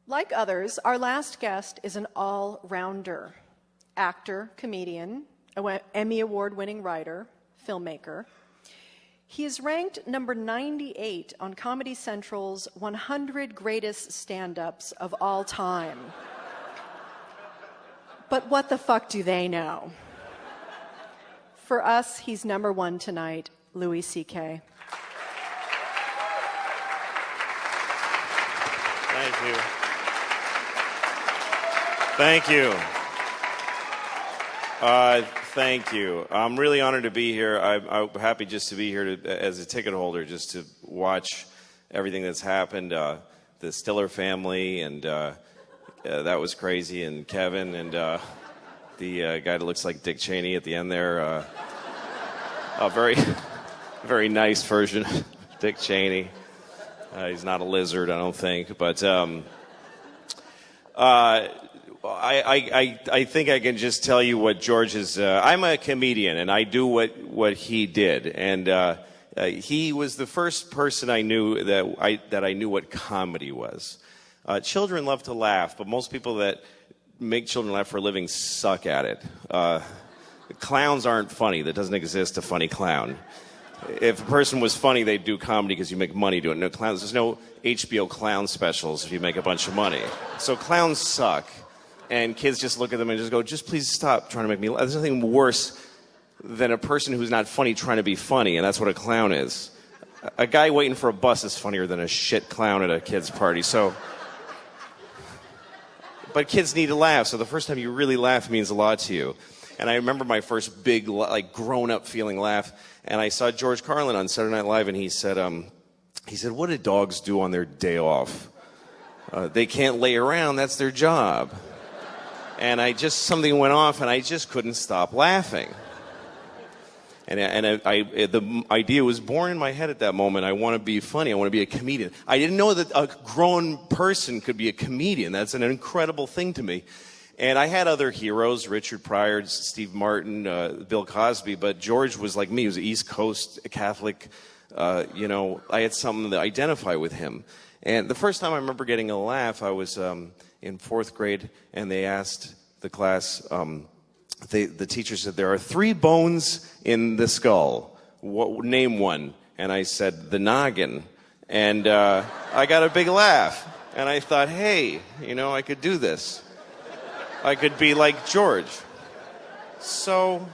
Like others, our last guest is an all-rounder. Actor, comedian, Emmy Award-winning writer, filmmaker. He is ranked number 98 on Comedy Central's 100 Greatest Stand-Ups of All Time. But what the fuck do they know? For us, he's number one tonight, Louis C.K. Thank you. Thank you. Thank you. I'm really honored to be here. I'm happy just to be here as a ticket holder, just to watch everything that's happened. The Stiller family, and that was crazy, and Kevin, and the guy that looks like Dick Cheney at the end there. A very, very nice version of Dick Cheney. He's not a lizard, I don't think, but I think I can just tell you what George is. I'm a comedian, and I do what he did, and he was the first person I knew that I knew what comedy was. Children love to laugh, but most people that make children laugh for a living suck at it. Clowns aren't funny. That doesn't exist, a funny clown. If a person was funny, they'd do comedy because you make money doing it. No clowns. There's no HBO clown specials if you make a bunch of money. So clowns suck. And kids just look at them and just go, just please stop trying to make me laugh. There's nothing worse than a person who's not funny trying to be funny, and that's what a clown is. A guy waiting for a bus is funnier than a shit clown at a kid's party. But kids need to laugh, so the first time you really laugh means a lot to you. And I remember my first big, like, grown-up feeling laugh, and I saw George Carlin on Saturday Night Live, and he said, what do dogs do on their day off? They can't lay around, that's their job. And something went off, and I just couldn't stop laughing. And the idea was born in my head at that moment. I want to be funny. I want to be a comedian. I didn't know that a grown person could be a comedian. That's an incredible thing to me. And I had other heroes, Richard Pryor, Steve Martin, Bill Cosby, but George was like me. He was an East Coast Catholic. I had something to identify with him. And the first time I remember getting a laugh, I was in fourth grade, and they asked the class, the teacher said, there are 3 bones in the skull. Name one. And I said, the noggin. And I got a big laugh. And I thought, hey, I could do this. I could be like George. So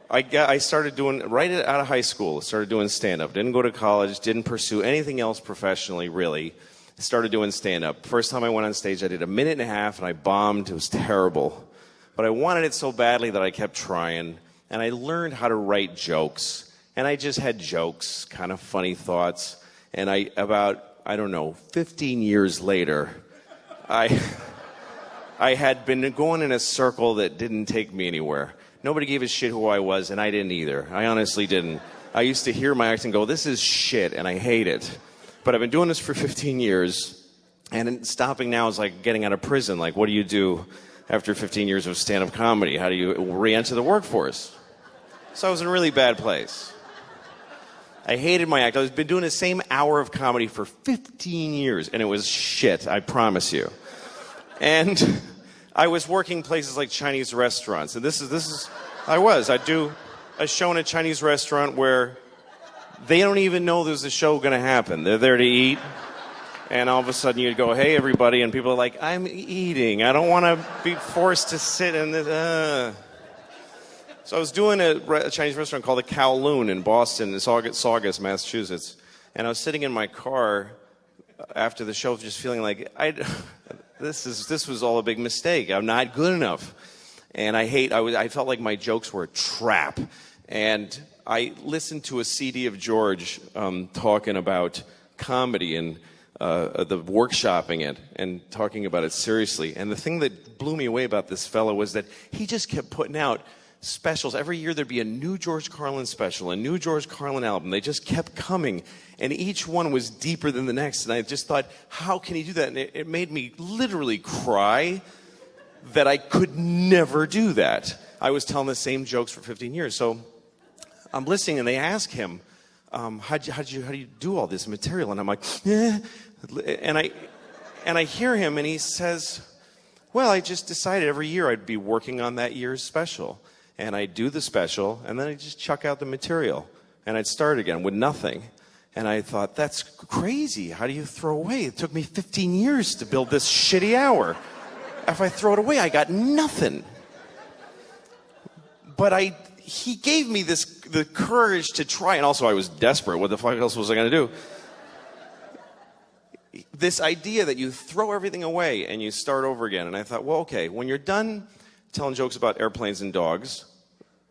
I started doing, right out of high school, started doing stand-up. Didn't go to college, didn't pursue anything else professionally, really. Started doing stand-up. First time I went on stage, I did a minute and a half, and I bombed. It was terrible. But I wanted it so badly that I kept trying, and I learned how to write jokes. And I just had jokes, kind of funny thoughts. And about 15 years later, I had been going in a circle that didn't take me anywhere. Nobody gave a shit who I was, and I didn't either. I honestly didn't. I used to hear my act and go, this is shit, and I hate it. But I've been doing this for 15 years, and stopping now is like getting out of prison. Like, what do you do after 15 years of stand-up comedy? How do you re-enter the workforce? So I was in a really bad place. I hated my act. I've been doing the same hour of comedy for 15 years, and it was shit, I promise you. And I was working places like Chinese restaurants, and I'd do a show in a Chinese restaurant where they don't even know there's a show going to happen. They're there to eat, and all of a sudden you'd go, hey, everybody, and people are like, I'm eating. I don't want to be forced to sit in this. So I was doing a Chinese restaurant called the Kowloon in Boston, in Saugus, Massachusetts, and I was sitting in my car after the show just feeling like, this was all a big mistake. I'm not good enough. And I felt like my jokes were a trap. And I listened to a CD of George talking about comedy and the workshopping it and talking about it seriously. And the thing that blew me away about this fellow was that he just kept putting out specials. Every year there'd be a new George Carlin special, a new George Carlin album. They just kept coming, and each one was deeper than the next. And I just thought, how can he do that? And it made me literally cry that I could never do that. I was telling the same jokes for 15 years. So I'm listening, and they ask him, how do you do all this material? And I'm like, eh. And I hear him, and he says, well, I just decided every year I'd be working on that year's special. And I'd do the special, and then I'd just chuck out the material. And I'd start again with nothing. And I thought, that's crazy. How do you throw away? It took me 15 years to build this shitty hour. If I throw it away, I got nothing. But he gave me the courage to try. And also, I was desperate. What the fuck else was I going to do? This idea that you throw everything away and you start over again. And I thought, well, okay, when you're done telling jokes about airplanes and dogs,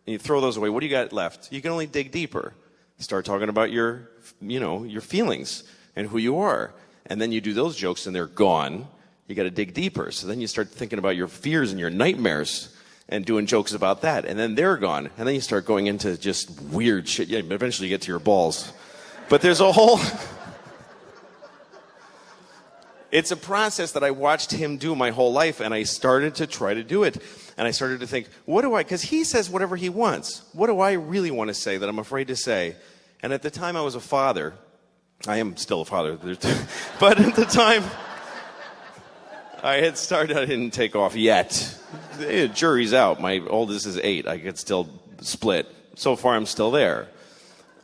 and you throw those away, what do you got left? You can only dig deeper. Start talking about your feelings and who you are. And then you do those jokes and they're gone. You got to dig deeper. So then you start thinking about your fears and your nightmares and doing jokes about that. And then they're gone. And then you start going into just weird shit. Yeah, eventually you get to your balls. But there's a whole... It's a process that I watched him do my whole life, and I started to try to do it. And I started to think, because he says whatever he wants. What do I really want to say that I'm afraid to say? And at the time I was a father. I am still a father. But at the time I had started, I didn't take off yet. The jury's out. My oldest is 8. I could still split. So far I'm still there.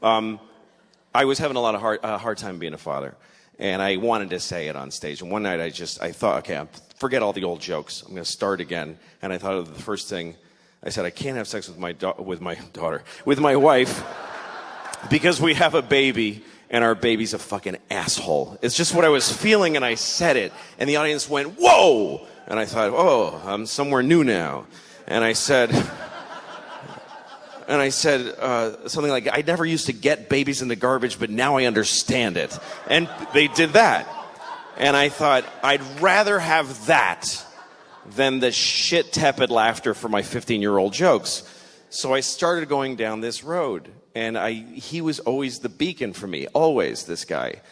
I was having a lot of hard time being a father. And I wanted to say it on stage. And one night I thought, okay, forget all the old jokes. I'm going to start again. And I thought of the first thing. I said, I can't have sex with my wife, because we have a baby, and our baby's a fucking asshole. It's just what I was feeling, and I said it. And the audience went, whoa! And I thought, oh, I'm somewhere new now. And I said something like, I never used to get babies in the garbage, but now I understand it. And they did that. And I thought, I'd rather have that than the shit tepid laughter for my 15-year-old jokes. So I started going down this road. And he was always the beacon for me, always, this guy.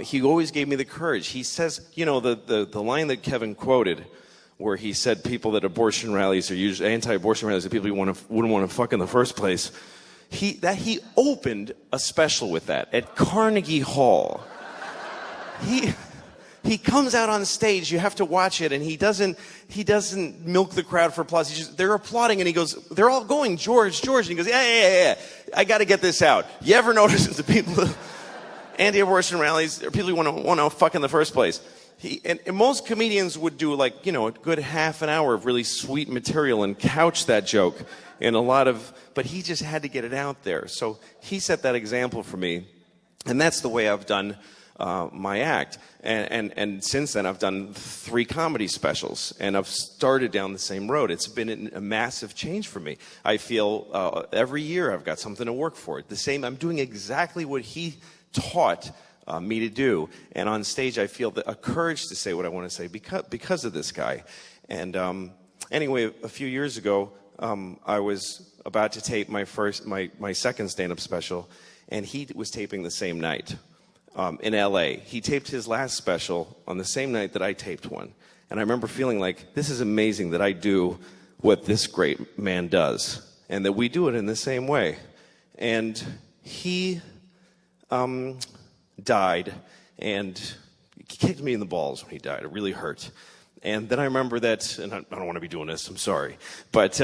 He always gave me the courage. He says, the line that Kevin quoted, where he said people at abortion rallies are usually anti-abortion rallies, that people wouldn't want to fuck in the first place. He opened a special with that at Carnegie Hall. He comes out on stage. You have to watch it, and he doesn't milk the crowd for applause. They're applauding, and he goes, they're all going, George, and he goes, yeah. I got to get this out. You ever notice the people anti-abortion rallies are people who want to fuck in the first place? And most comedians would do a good half an hour of really sweet material and couch that joke in but he just had to get it out there. So he set that example for me, and that's the way I've done my act. And since then I've done 3 comedy specials, and I've started down the same road. It's been a massive change for me. I feel every year I've got something to work for. I'm doing exactly what he taught me to do, and on stage I feel a courage to say what I want to say because of this guy. And anyway, a few years ago, I was about to tape my second stand-up special, and he was taping the same night in L.A. He taped his last special on the same night that I taped one, and I remember feeling like, this is amazing that I do what this great man does, and that we do it in the same way. And he died, and he kicked me in the balls when he died. It really hurt. And then I remember that, and I don't want to be doing this, I'm sorry, but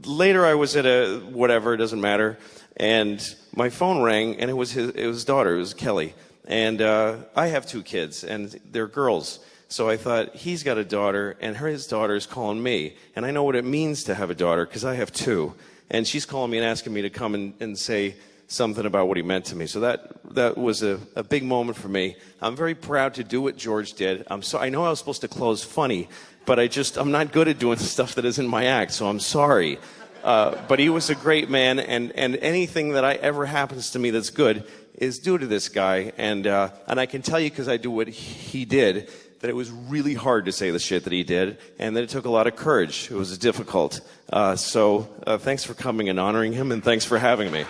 later I was at it doesn't matter, and my phone rang, and it was his daughter, it was Kelly. And I have 2 kids, and they're girls. So I thought, he's got a daughter, and his daughter's calling me. And I know what it means to have a daughter, because I have 2. And she's calling me and asking me to come and say something about what he meant to me. So that was a big moment for me. I'm very proud to do what George did. I know I was supposed to close funny, but I'm not good at doing stuff that isn't my act, so I'm sorry. But he was a great man, and anything that ever happens to me that's good is due to this guy. And I can tell you, because I do what he did, that it was really hard to say the shit that he did, and that it took a lot of courage. It was difficult. So thanks for coming and honoring him, and thanks for having me.